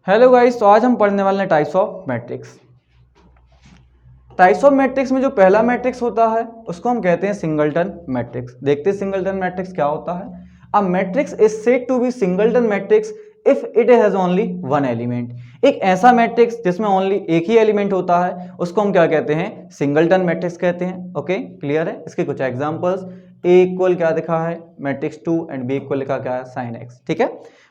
Hello guys, तो आज हम पढ़ने वाले हैं types of matrix. Types of matrix में जो पहला मैट्रिक्स होता है उसको हम कहते हैं सिंगलटन मैट्रिक्स। देखते हैं सिंगलटन मैट्रिक्स क्या होता है। A matrix is said to be singleton matrix if it has only one element. एक ऐसा मैट्रिक्स जिसमें ओनली एक ही एलिमेंट होता है उसको हम क्या कहते हैं? सिंगलटन मैट्रिक्स कहते हैं। ओके, क्लियर है। इसके कुछ एग्जांपल्स, ए इक्वल क्या दिखा है मैट्रिक्स 2 एंड बी इक्वल लिखा क्या है साइन एक्स। ठीक है,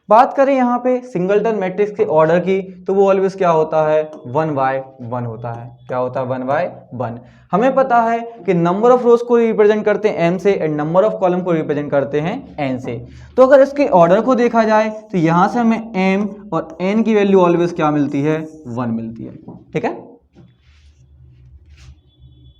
बात करें यहाँ पे सिंगलटन मैट्रिक्स के ऑर्डर की तो वो ऑलवेज क्या होता है? 1 बाय 1 होता है। क्या होता है? 1 बाय 1। हमें पता है कि नंबर ऑफ रोज को रिप्रेजेंट करते हैं m से एंड नंबर ऑफ कॉलम को रिप्रेजेंट करते हैं n से। तो अगर इसके ऑर्डर को देखा जाए तो यहाँ से हमें m और n की वैल्यू ऑलवेज क्या मिलती है? 1 मिलती है। ठीक है,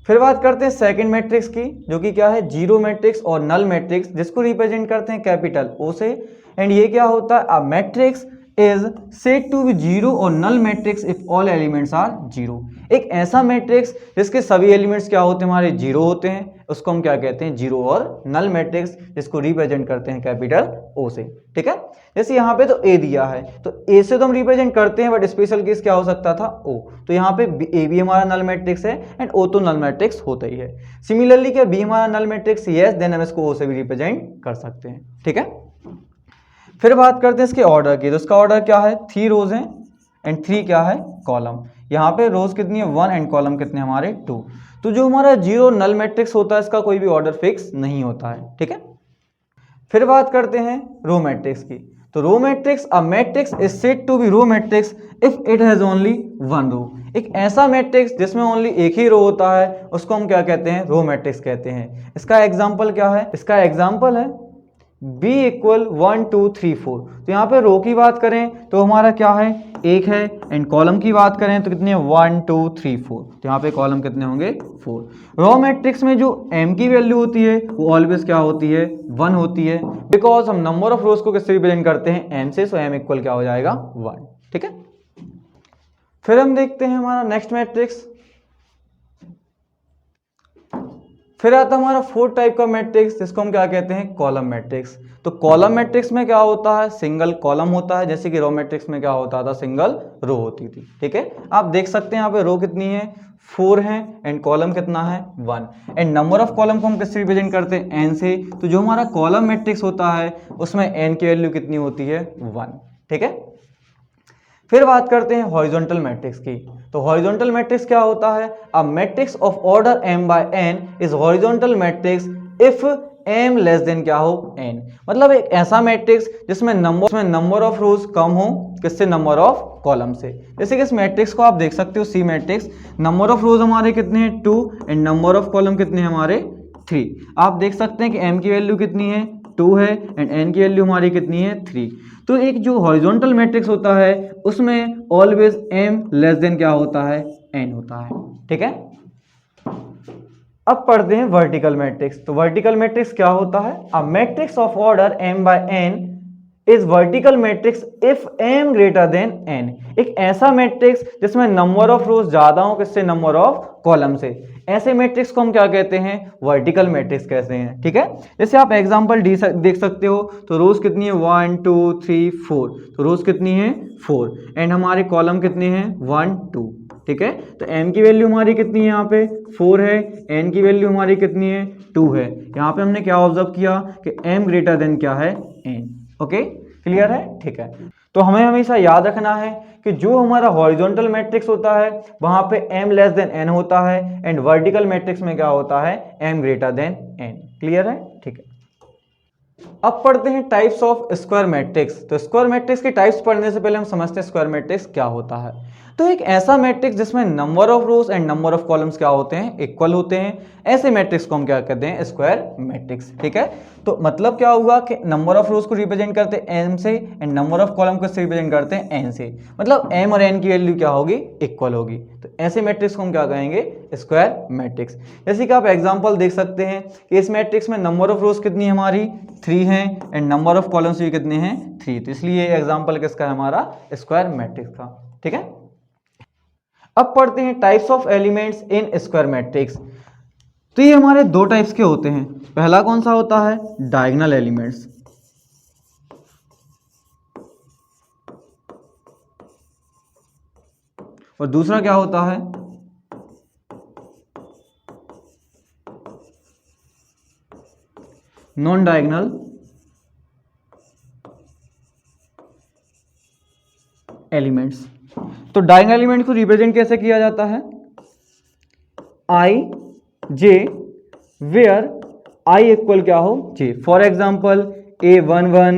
फिर बात करते हैं सेकंड मैट्रिक्स की, जो कि क्या है? जीरो मैट्रिक्स और नल मैट्रिक्स, जिसको रिप्रेजेंट करते हैं कैपिटल O से। एंड ये क्या होता है? A matrix is said to be zero और null matrix if all elements are zero. एक ऐसा मैट्रिक्स जिसके सभी एलिमेंट्स क्या होते हैं? हमारे जीरो होते हैं, उसको हम क्या कहते हैं? जीरो और नल मैट्रिक्स, जिसको रिप्रेजेंट करते हैं कैपिटल O से। ठीक है, जैसे यहाँ पे तो A दिया है तो A से तो हम रिप्रेजेंट करते हैं, बट स्पेशल केस क्या हो सकता था? O। तो यहाँ पे A भी हमारा नल मैट्रिक्स है एंड O तो नल मैट्रिक्स होता ही है। सिमिलरली क्या B हमारा नल मैट्रिक्स? यस, देन हम इसको O से भी रिप्रेजेंट कर सकते हैं। ठीक है, फिर बात करते हैं इसके ऑर्डर की। तो इसका ऑर्डर क्या है? 3 रोज हैं एंड 3 क्या है? कॉलम। यहाँ पे रोज कितनी है? 1 एंड कॉलम कितने हमारे? 2। तो जो हमारा जीरो नल मैट्रिक्स होता है इसका कोई भी ऑर्डर फिक्स नहीं होता है। ठीक है, फिर बात करते हैं रो मैट्रिक्स की। तो row matrix, a matrix is said to be row matrix if it has only one row. एक ऐसा मैट्रिक्स जिसमें ओनली एक ही रो होता है उसको हम क्या कहते हैं? रो मैट्रिक्स कहते हैं। इसका एग्जांपल क्या है? इसका एग्जांपल है b इक्वल 1 2 3 4। तो यहाँ पे रो की बात करें तो हमारा क्या है? एक है एंड कॉलम की बात करें तो कितने? 1 2 3 4। तो यहाँ पे कॉलम कितने होंगे? 4। रो मैट्रिक्स में जो m की वैल्यू होती है वो ऑलवेज क्या होती है? 1 होती है, बिकॉज हम नंबर ऑफ रोज को किससे रिप्रेजेंट करते हैं? m से। सो m इक्वल क्या हो जाएगा? 1। ठीक है, फिर हम देखते हैं हमारा नेक्स्ट मैट्रिक्स। फिर आता है हमारा फोर्थ टाइप का मैट्रिक्स, जिसको हम क्या कहते हैं? Column matrix. तो कॉलम मैट्रिक्स में क्या होता है? सिंगल कॉलम होता है, जैसे कि रो मैट्रिक्स में क्या होता था? सिंगल रो होती थी। ठीक है, आप देख सकते हैं यहाँ पे रो कितनी है? 4 है एंड कॉलम कितना है? 1। एंड नंबर ऑफ कॉलम को हम किससे रिप्रेजेंट करते हैं? n से। तो जो हमारा कॉलम मैट्रिक्स होता है उसमें n की वैल्यू कितनी होती है? 1। ठीक है, फिर बात करते हैं हॉरिजॉन्टल मैट्रिक्स की। तो हॉरिजॉन्टल मैट्रिक्स क्या होता है? A matrix of order m by n is horizontal matrix if m less than क्या हो? n। मतलब एक ऐसा मैट्रिक्स जिसमें नंबर ऑफ रोज कम हो किससे? नंबर ऑफ कॉलम से। जैसे कि इस मैट्रिक्स को आप देख सकते हो, C matrix, number of rows हमारे कितने हैं? 2 एंड नंबर ऑफ कॉलम कितने हैं हमारे? 3। आप देख सकते हैं कि m की वैल्यू कितनी है? 2 है एंड n की वैल्यू हमारी कितनी है? 3। तो एक जो हॉरिजॉन्टल मैट्रिक्स होता है उसमें ऑलवेज m लेस देन क्या होता है? n होता है। ठीक है, अब पढ़ते हैं वर्टिकल मैट्रिक्स। तो वर्टिकल मैट्रिक्स क्या होता है? A matrix of order m by n is vertical matrix if m greater than n। एक ऐसा मैट्रिक्स जिसमें नंबर ऑफ रोज ज्यादा हो किससे? नंबर ऑफ कॉलम से। ऐसे मैट्रिक्स को हम क्या कहते हैं? वर्टिकल मैट्रिक्स कहते हैं। ठीक है, जैसे आप एग्जांपल देख सकते हो। तो रोज कितनी है? 1 2 3 4। तो रोज कितनी है? 4 एंड हमारे कॉलम कितने हैं? 1 2। ठीक है, तो m की वैल्यू हमारी कितनी है? यहाँ पे 4 है, n की वैल्यू हमारी कितनी है? 2 है। यहाँ पे हमने क्या ऑब्जर्व किया कि m ग्रेटर देन क्या है? n। ओके, क्लियर है? ठीक है, तो हमें हमेशा याद रखना है कि जो हमारा हॉरिजॉन्टल मैट्रिक्स होता है वहां पे m लेस देन n होता है एंड वर्टिकल मैट्रिक्स में क्या होता है? m greater than n। Clear है? ठीक है, अब पढ़ते हैं टाइप्स ऑफ स्क्वायर मैट्रिक्स। तो स्क्वायर मैट्रिक्स की टाइप्स पढ़ने से पहले हम समझते हैं स्क्वायर मैट्रिक्स क्या होता है। तो एक ऐसा मैट्रिक्स जिसमें number of rose and number of columns क्या होते हैं? इक्वल होते हैं। ऐसे मैट्रिक्स को हम क्या कहते हैं? Square matrix. ठीक है, तो मतलब क्या हुआ कि नंबर ऑफ रोज को रिप्रेजेंट करते हैं m से एंड नंबर ऑफ कॉलम को रिप्रेजेंट करते हैं n से। मतलब m और n की वैल्यू क्या होगी? इक्वल होगी। तो ऐसे मैट्रिक्स को हम क्या कहेंगे? Square matrix. जैसे कि आप एग्जांपल देख सकते हैं कि इस मैट्रिक्स में नंबर ऑफ रोज कितनी है हमारी? 3 है एंड नंबर ऑफ कॉलम्स भी कितने हैं? 3। तो इसलिए एग्जांपल किसका है? हमारा स्क्वायर मैट्रिक्स का। ठीक है, अब पढ़ते हैं types of elements in square matrix. तो ये हमारे दो टाइप्स के होते हैं। पहला कौन सा होता है? Diagonal elements. और दूसरा क्या होता है, नॉन डायगोनल एलिमेंट्स। तो डायगोनल एलिमेंट को रिप्रेजेंट कैसे किया जाता है, आई जे वेयर आई इक्वल क्या हो, J. For example A11,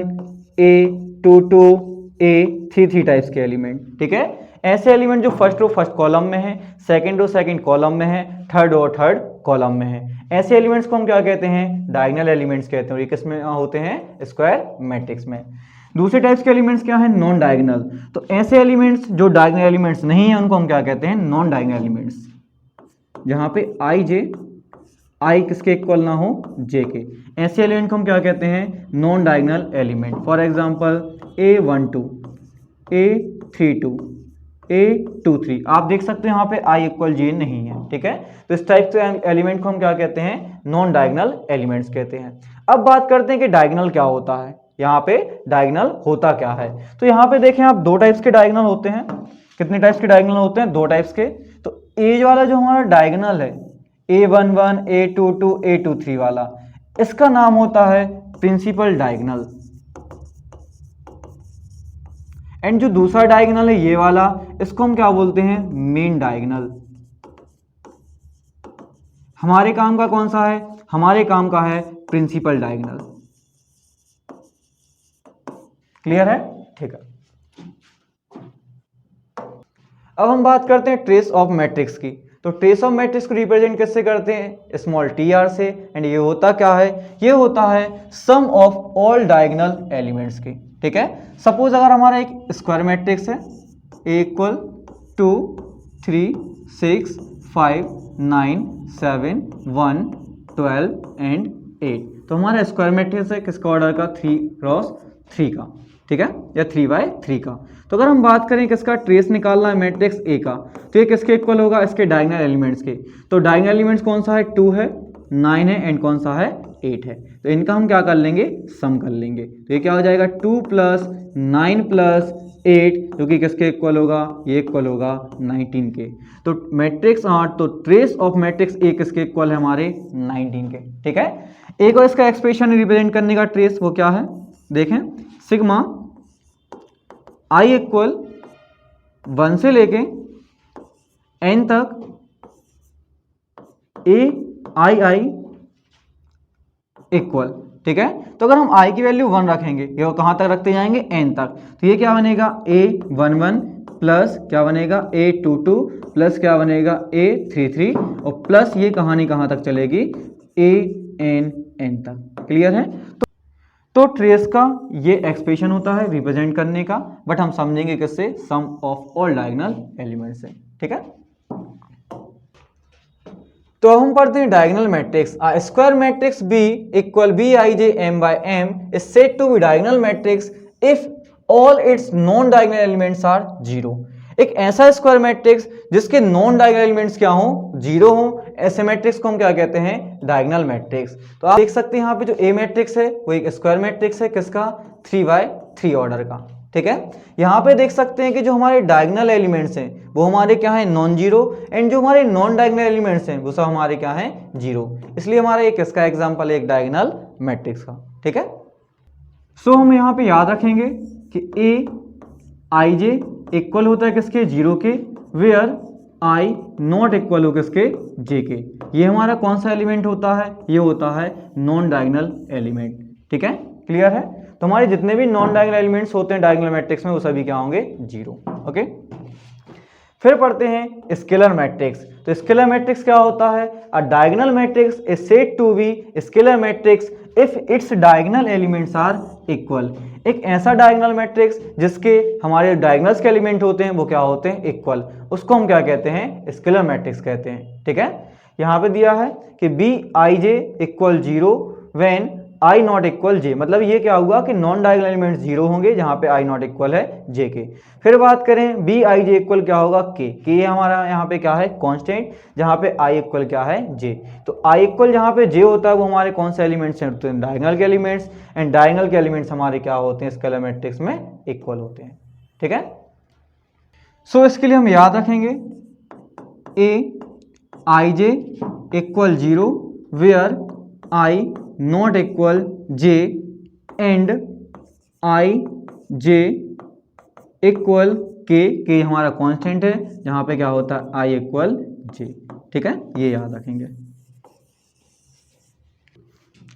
A22, A33 types के एलिमेंट, ठीक है। ऐसे एलिमेंट जो फर्स्ट रो फर्स्ट कॉलम में है, सेकंड रो सेकंड कॉलम में है, थर्ड रो थर्ड कॉलम में है, ऐसे एलिमेंट्स को हम क्या कहते हैं, डायगोनल एलिमेंट्स कहते हैं। और ये किस में होते हैं, स्क्वायर मैट्रिक्स में। दूसरे टाइप्स के एलिमेंट्स क्या है, नॉन डायगोनल। तो ऐसे एलिमेंट्स जो डायगोनल एलिमेंट्स नहीं है उनको हम क्या कहते हैं, नॉन डायगोनल एलिमेंट्स, जहां पे आई जे आई किसके इक्वल ना हो, जे के। ऐसे एलिमेंट को हम क्या कहते हैं, non diagonal element. For example A12, A32, A23। आप देख सकते हैं यहाँ पे आई इक्वल जे नहीं है, ठीक है। तो इस टाइप के एलिमेंट को हम क्या कहते हैं, नॉन डायगोनल एलिमेंट्स कहते हैं। अब बात करते हैं कि डायगोनल क्या होता है, यहाँ पे डायगोनल होता क्या है। तो यहाँ पे देखें आप, दो टाइप्स के डायगोनल होते हैं। कितने टाइप्स के डायगोनल होते हैं, दो टाइप्स के। तो एज वाला जो हमारा डायगोनल है, A11, A22, A23 वाला, इसका नाम होता है प्रिंसिपल डायगोनल। एंड जो दूसरा डायगोनल है ये वाला, इसको हम क्या बोलते हैं, मेन डायगोनल। हमारे काम का कौन सा है, हमारे काम का है प्रिंसिपल डायगोनल। क्लियर है, ठीक है। अब हम बात करते हैं ट्रेस ऑफ मैट्रिक्स की। तो ट्रेस ऑफ मैट्रिक्स को रिप्रेजेंट कैसे करते हैं, स्मॉल टी आर से। एंड ये होता क्या है, ये होता है सम ऑफ ऑल डायगोनल एलिमेंट्स की, ठीक है। सपोज अगर हमारा एक स्क्वायर मैट्रिक्स है, A इक्वल 2, 3, 6, 5, 9, 7, 1, 12 एंड 8। तो हमारा स्क्वायर मैट्रिक्स है किसका ऑर्डर का, 3x3 का, ठीक है, या 3x3 का। तो अगर हम बात करें किसका ट्रेस निकालना है मैट्रिक्स ए का, तो ये किसके इक्वल होगा, इसके डायगोनल एलिमेंट्स के। तो डायगोनल एलिमेंट्स कौन सा है, 2 है, 9 है एंड कौन सा है, 8 है। तो इनका हम क्या कर लेंगे, सम कर लेंगे। तो ये क्या हो जाएगा, 2 + 9 + 8, जो कि किसके इक्वल होगा, ये इक्वल होगा 19 के। तो मैट्रिक्स 8, तो ट्रेस ऑफ मैट्रिक्स ए किसके इक्वल है, हमारे 19 के, ठीक है। एक और इसका एक्सप्रेशन रिप्रेजेंट करने का ट्रेस वो क्या है, देखें, सिग्मा आई इक्वल 1 से लेके n तक ai इक्वल, ठीक है। तो अगर हम i की वैल्यू 1 रखेंगे, ये कहां तक रखते जाएंगे, n तक। तो ये क्या बनेगा, A11 प्लस क्या बनेगा, A22 प्लस क्या बनेगा, A33, और प्लस ये कहानी कहां तक चलेगी, AN तक। क्लियर है। तो ट्रेस का ये एक्सप्रेशन होता है रिप्रेजेंट करने का, बट हम समझेंगे किससे, सम ऑफ ऑल डायगोनल एलिमेंट्स से, ठीक है। तो अब हम पढ़ते हैं diagonal matrix. Square matrix B equal Bij m/m is said to be diagonal matrix if all its non diagonal elements are 0। एक ऐसा स्क्वायर मैट्रिक्स जिसके नॉन डायगोनल एलिमेंट्स क्या हो, 0 हो, ऐसे मैट्रिक्स को हम क्या कहते हैं, डायगोनल मैट्रिक्स। तो आप देख सकते हैं यहाँ पे जो ए मैट्रिक्स है वो एक स्क्वायर मैट्रिक्स है, किसका, 3x3 ऑर्डर का, ठीक है। यहाँ पे देख सकते हैं कि जो हमारे डायगोनल एलिमेंट्स हैं वो हमारे क्या है, नॉन जीरो, एंड जो हमारे नॉन डायगोनल एलिमेंट्स हैं वो सब हमारे क्या हैं, 0। इसलिए हमारा एक किसका एग्जाम्पल है, एक डायगोनल मैट्रिक्स का, ठीक है। सो हम यहाँ पे याद रखेंगे कि Aij इक्वल होता है किसके, 0 के, वेयर I नॉट इक्वल हो किसके, j के। ये हमारा कौन सा एलिमेंट होता है, ये होता है नॉन डायगोनल एलिमेंट, ठीक है। क्लियर है। तो हमारे जितने भी नॉन डायगोनल एलिमेंट्स होते हैं डायगोनल मैट्रिक्स में वो सभी क्या होंगे, 0। ओके, फिर पढ़ते हैं स्केलर मैट्रिक्स। तो स्केलर मैट्रिक्स क्या होता है, a diagonal matrix is said to be scalar matrix if its diagonal elements are equal. एक ऐसा डायगोनल मैट्रिक्स जिसके हमारे डायगोनल्स के एलिमेंट होते हैं वो क्या होते हैं, इक्वल, उसको हम क्या कहते हैं, स्केलर मैट्रिक्स कहते हैं, ठीक है। यहाँ पे दिया है कि Bij equal 0 when I not equal j, मतलब ये क्या हुआ कि नॉन डायगोनल एलिमेंट्स 0 होंगे जहां पे I नॉट इक्वल है j के। फिर बात करें Bij इक्वल क्या होगा, k हमारा यहाँ पे क्या है, कांस्टेंट, जहां पे I इक्वल क्या है, j। तो I इक्वल जहां पे j होता है वो हमारे कौन से एलिमेंट्स हैं, तो डायगोनल के एलिमेंट्स, एंड डायगोनल के एलिमेंट्स हमारे क्या होते हैं, स्केलर मैट्रिक्स में इक्वल होते हैं, ठीक है। सो इसके लिए हम याद रखेंगे A I J equal 0 where I not equal J and I J equal K हमारा कांस्टेंट है, जहां पे क्या होता है आई इक्वल जे। ठीक है, ये याद रखेंगे।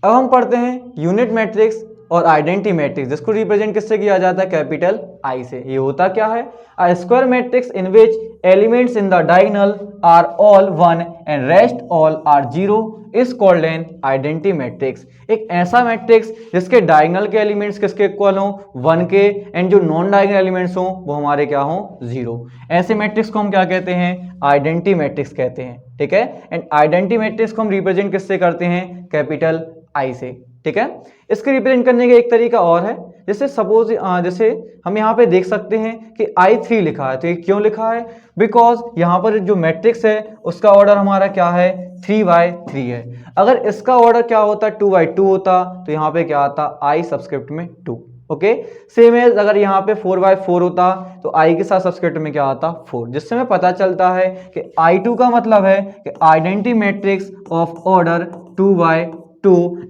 अब हम पढ़ते हैं यूनिट मैट्रिक्स और आइडेंटिटी मैट्रिक्स, जिसको रिप्रेजेंट किससे किया जाता है, कैपिटल आई से। ये होता क्या है, a square matrix in which elements in the diagonal are all 1 and rest all are 0 is called an identity matrix. एक ऐसा मैट्रिक्स जिसके डायगोनल के एलिमेंट्स किसके इक्वल हो, 1 के, एंड जो नॉन डायगोनल एलिमेंट्स हो वो हमारे क्या हो, 0। ऐसे मैट्रिक्स को हम क्या कहते हैं, आइडेंटिटी मैट्रिक्स कहते हैं। ठीक है, एंड आइडेंटिटी मैट्रिक्स को हम रिप्रेजेंट किससे करते हैं, कैपिटल आई से। ठीक है, इसके रिप्रेजेंट करने का एक तरीका और है, जैसे सपोज जैसे हम यहाँ पे देख सकते हैं कि I3 लिखा है, तो ये क्यों लिखा है, बिकॉज यहाँ पर जो मैट्रिक्स है उसका ऑर्डर हमारा क्या है, 3/3 है। अगर इसका ऑर्डर क्या होता, 2/2 होता, तो यहाँ पे क्या आता, I सब्सक्रिप्ट में 2। ओके, सेम एज अगर यहाँ पे 4/4 होता तो I के साथ सब्सक्रिप्ट में क्या आता, 4, जिससे हमें पता चलता है कि I2 का मतलब है कि identity matrix of order 2/2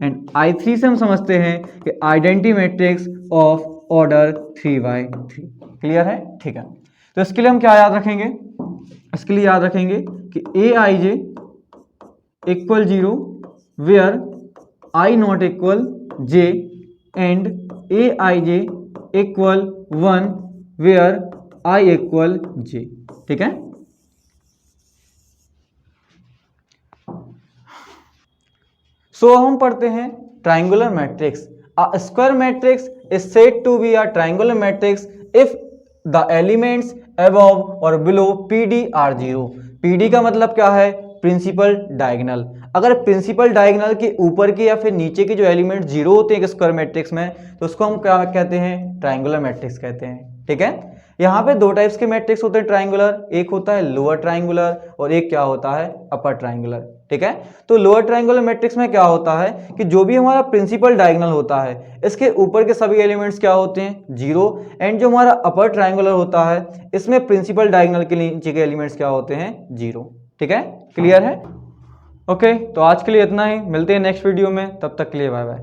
and I3 से हम समझते हैं कि identity matrix of order 3/3। Clear है? ठीक है, तो इसके लिए हम क्या याद रखेंगे, इसके लिए याद रखेंगे कि Aij equal 0 where I not equal j and Aij equal 1 where I equal j। ठीक है, सो हम पढ़ते हैं triangular matrix. A square matrix is said to be a triangular matrix if the elements above और below PD are 0। PD का मतलब क्या है, प्रिंसिपल डायगोनल। अगर प्रिंसिपल डायगोनल के ऊपर के या फिर नीचे के जो एलिमेंट 0 होते हैं स्क्वायर मैट्रिक्स में, तो उसको हम क्या कहते हैं, ट्राइंगुलर मैट्रिक्स कहते हैं। ठीक है, यहाँ पे दो टाइप्स के मैट्रिक्स होते हैं ट्राइंगुलर, एक होता है लोअर ट्राइंगुलर और एक क्या होता है, अपर ट्राइंगुलर। ठीक है, तो लोअर ट्राइंगुलर मैट्रिक्स में क्या होता है कि जो भी हमारा प्रिंसिपल डायगोनल होता है इसके ऊपर के सभी एलिमेंट्स क्या होते हैं, 0, एंड जो हमारा अपर ट्राइंगुलर होता है इसमें प्रिंसिपल डायगोनल के नीचे के एलिमेंट्स क्या होते हैं, 0। ठीक है, क्लियर है? ओके, तो आज के लिए इतना ही, मिलते हैं नेक्स्ट वीडियो में, तब तक के लिए बाय बाय।